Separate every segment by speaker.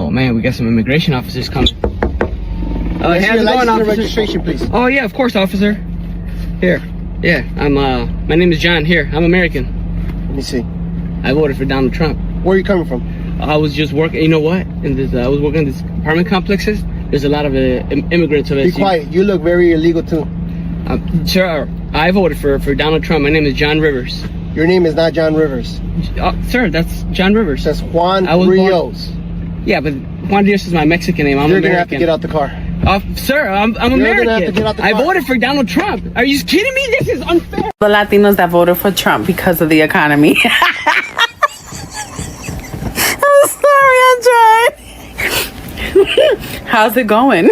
Speaker 1: Oh man, we got some immigration officers coming. How's it going, officer?
Speaker 2: Registration, please.
Speaker 1: Oh yeah, of course, officer. Here. Yeah, my name is John. Here, I'm American.
Speaker 2: Let me see.
Speaker 1: I voted for Donald Trump.
Speaker 2: Where are you coming from?
Speaker 1: I was just working, you know what? I was working in these apartment complexes. There's a lot of immigrants.
Speaker 2: Be quiet. You look very illegal too.
Speaker 1: Sir, I voted for Donald Trump. My name is John Rivers.
Speaker 2: Your name is not John Rivers.
Speaker 1: Sir, that's John Rivers.
Speaker 2: That's Juan Rios.
Speaker 1: Yeah, but Juan Rios is my Mexican name. I'm
Speaker 2: You're
Speaker 1: American.
Speaker 2: Gonna have to get out the car.
Speaker 1: Sir, I'm American. Gonna have to get out the car. I voted for Donald Trump. Are you kidding me? This is unfair.
Speaker 3: The Latinos that voted for Trump because of the economy. I'm sorry, I'm trying. How's it going?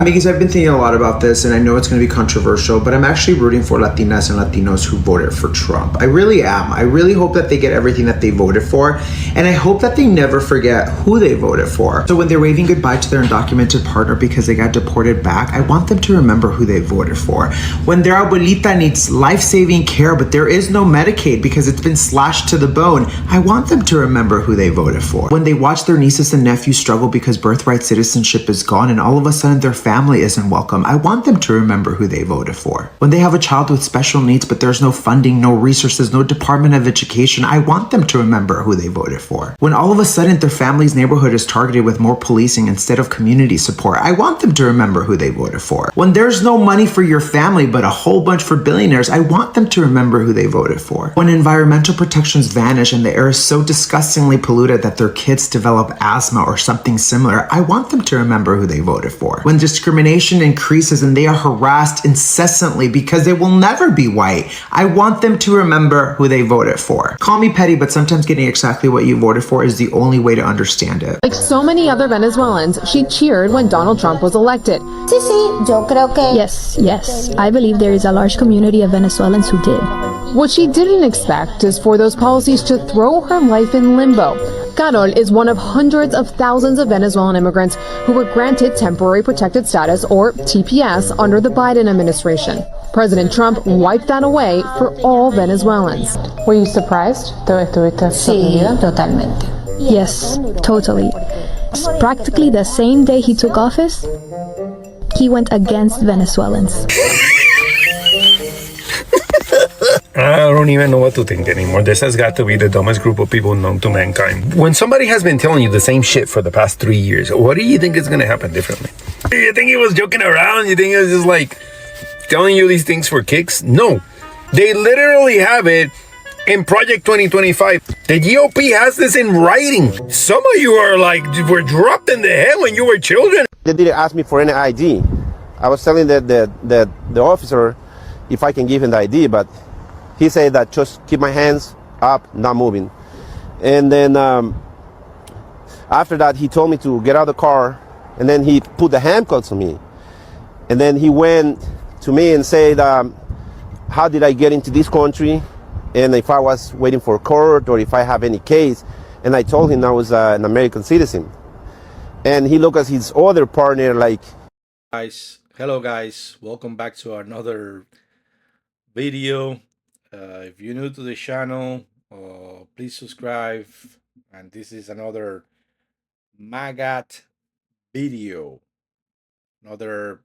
Speaker 4: Because I've been thinking a lot about this, and I know it's going to be controversial, but I'm actually rooting for Latinas and Latinos who voted for Trump. I really am. I really hope that they get everything that they voted for, and I hope that they never forget who they voted for. So when they're waving goodbye to their undocumented partner because they got deported back, I want them to remember who they voted for. When their abuelita needs life-saving care, but there is no Medicaid because it's been slashed to the bone, I want them to remember who they voted for. When they watch their nieces and nephews struggle because birthright citizenship is gone and all of a sudden their family isn't welcome, I want them to remember who they voted for. When they have a child with special needs but there's no funding, no resources, no Department of Education, I want them to remember who they voted for. When all of a sudden their family's neighborhood is targeted with more policing instead of community support, I want them to remember who they voted for. When there's no money for your family but a whole bunch for billionaires, I want them to remember who they voted for. When environmental protections vanish and the air is so disgustingly polluted that their kids develop asthma or something similar, I want them to remember who they voted for. When discrimination increases and they are harassed incessantly because they will never be white, I want them to remember who they voted for. Call me petty, but sometimes getting exactly what you voted for is the only way to understand it.
Speaker 5: Like so many other Venezuelans, she cheered when Donald Trump was elected.
Speaker 6: Yes, I believe there is a large community of Venezuelans who did.
Speaker 5: What she didn't expect is for those policies to throw her life in limbo. Carol is one of hundreds of thousands of Venezuelan immigrants who were granted temporary protected status, or TPS, under the Biden administration. President Trump wiped that away for all Venezuelans. Were you surprised?
Speaker 6: Sí, totalmente. Yes, totally. Practically the same day he took office, he went against Venezuelans.
Speaker 7: I don't even know what to think anymore. This has got to be the dumbest group of people known to mankind. When somebody has been telling you the same shit for the past 3 years, what do you think is going to happen differently? You think he was joking around? You think he was just like telling you these things for kicks? No. They literally have it in Project 2025. The GOP has this in writing. Some of you are like, were dropped in the head when you were children.
Speaker 2: They didn't ask me for any ID. I was telling the officer if I can give him the ID, but he said that just keep my hands up, not moving. And then after that, he told me to get out of the car, and then he put the handcuffs on me. And then he went to me and said, how did I get into this country? And if I was waiting for court or if I have any case. And I told him I was an American citizen. And he looked at his other partner like...
Speaker 8: Hello guys, welcome back to another video. If you're new to the channel, please subscribe. And this is another MAGA video. Another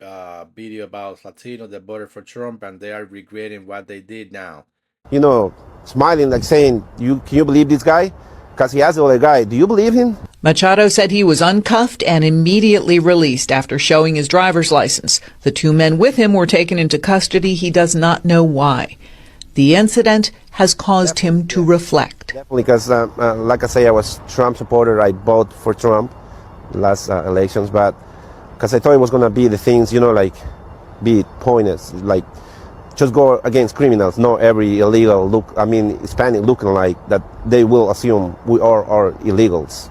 Speaker 8: video about Latinos that voted for Trump and they are regretting what they did now.
Speaker 2: You know, smiling like saying, can you believe this guy? Because he asked the other guy, do you believe him?
Speaker 9: Machado said he was uncuffed and immediately released after showing his driver's license. The two men with him were taken into custody. He does not know why. The incident has caused him to reflect.
Speaker 2: Definitely, because like I say, I was Trump supporter. I voted for Trump last elections, but because I thought it was going to be the things, you know, like be pointless, like just go against criminals, not every illegal Hispanic looking like that they will assume we are illegals,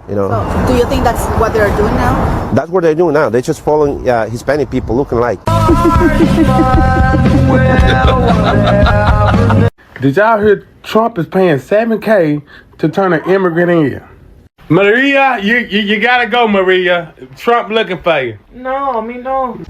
Speaker 2: you know.
Speaker 10: So, do you think that's what they're doing now?
Speaker 2: That's what they're doing now. They're just following Hispanic people looking like.
Speaker 11: Did y'all hear Trump is paying $7,000 to turn an immigrant in? Maria, you gotta go, Maria. Trump looking for you.
Speaker 12: No.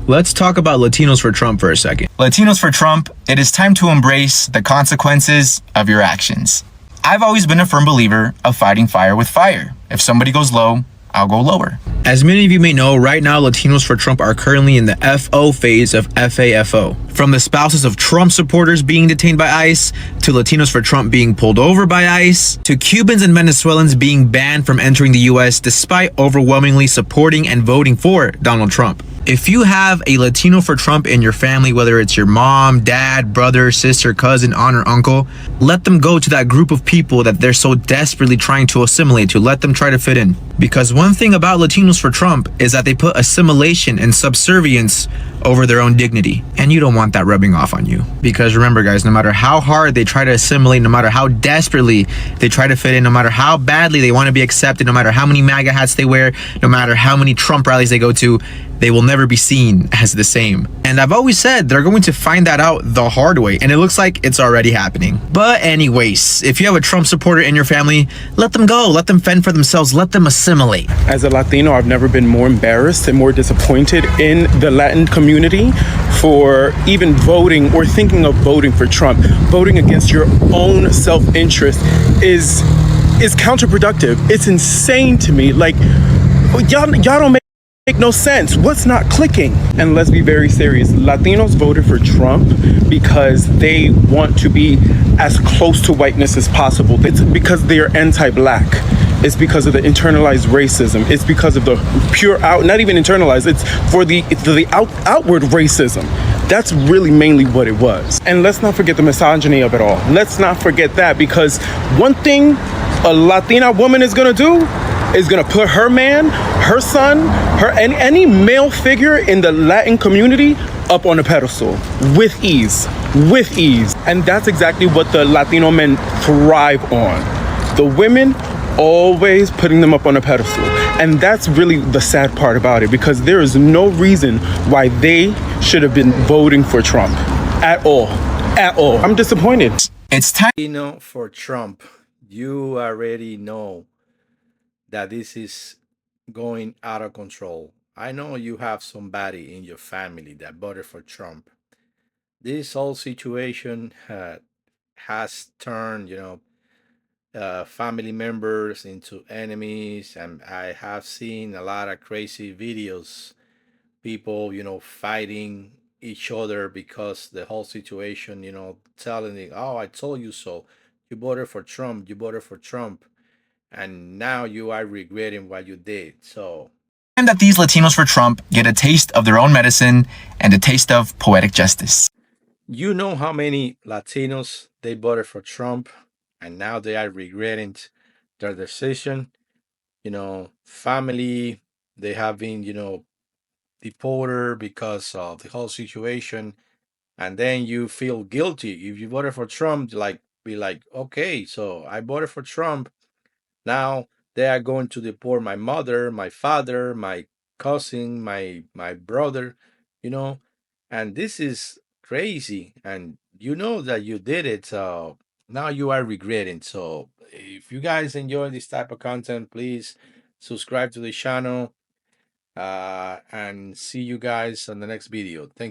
Speaker 12: Let's talk about Latinos for Trump for a second. Latinos for Trump, it is time to embrace the consequences of your actions. I've always been a firm believer of fighting fire with fire. If somebody goes low, I'll go lower. As many of you may know, right now Latinos for Trump are currently in the FO phase of FAFO. From the spouses of Trump supporters being detained by ICE, to Latinos for Trump being pulled over by ICE, to Cubans and Venezuelans being banned from entering the US despite overwhelmingly supporting and voting for Donald Trump. If you have a Latino for Trump in your family, whether it's your mom, dad, brother, sister, cousin, aunt, or uncle, let them go to that group of people that they're so desperately trying to assimilate to. Let them try to fit in. Because one thing about Latinos for Trump is that they put assimilation and subservience over their own dignity. And you don't want that rubbing off on you. Because remember, guys, no matter how hard they try to assimilate, no matter how desperately they try to fit in, no matter how badly they want to be accepted, no matter how many MAGA hats they wear, no matter how many Trump rallies they go to, they will never be seen as the same. And I've always said they're going to find that out the hard way, and it looks like it's already happening. But anyways, if you have a Trump supporter in your family, let them go, let them fend for themselves, let them assimilate.
Speaker 11: As a Latino, I've never been more embarrassed and more disappointed in the Latin community for even voting or thinking of voting for Trump. Voting against your own self-interest is counterproductive. It's insane to me. Like, y'all don't make no sense. What's not clicking? And let's be very serious. Latinos voted for Trump because they want to be as close to whiteness as possible. It's because they're anti-black. It's because of the internalized racism. It's because of the pure not even internalized, it's for the outward racism. That's really mainly what it was. And let's not forget the misogyny of it all. Let's not forget that, because one thing a Latina woman is gonna do is gonna put her man, her son, any male figure in the Latin community up on a pedestal with ease. And that's exactly what the Latino men thrive on. The women always putting them up on a pedestal. And that's really the sad part about it, because there is no reason why they should have been voting for Trump at all. I'm disappointed.
Speaker 12: It's time.
Speaker 8: Latino for Trump. You already know that this is going out of control. I know you have somebody in your family that voted for Trump. This whole situation has turned, family members into enemies, and I have seen a lot of crazy videos, people, fighting each other because the whole situation, telling them, oh, I told you so. You voted for Trump. And now you are regretting what you did. So,
Speaker 12: and that these Latinos for Trump get a taste of their own medicine and a taste of poetic justice.
Speaker 8: You know how many Latinos they voted for Trump, and now they are regretting their decision. Family, they have been, deported because of the whole situation. And then you feel guilty. If you voted for Trump, be like, okay, so I voted for Trump. Now they are going to deport my mother, my father, my cousin, my brother, and this is crazy. And you know that you did it, so now you are regretting. So if you guys enjoy this type of content, please subscribe to the channel, and see you guys on the next video. Thank you.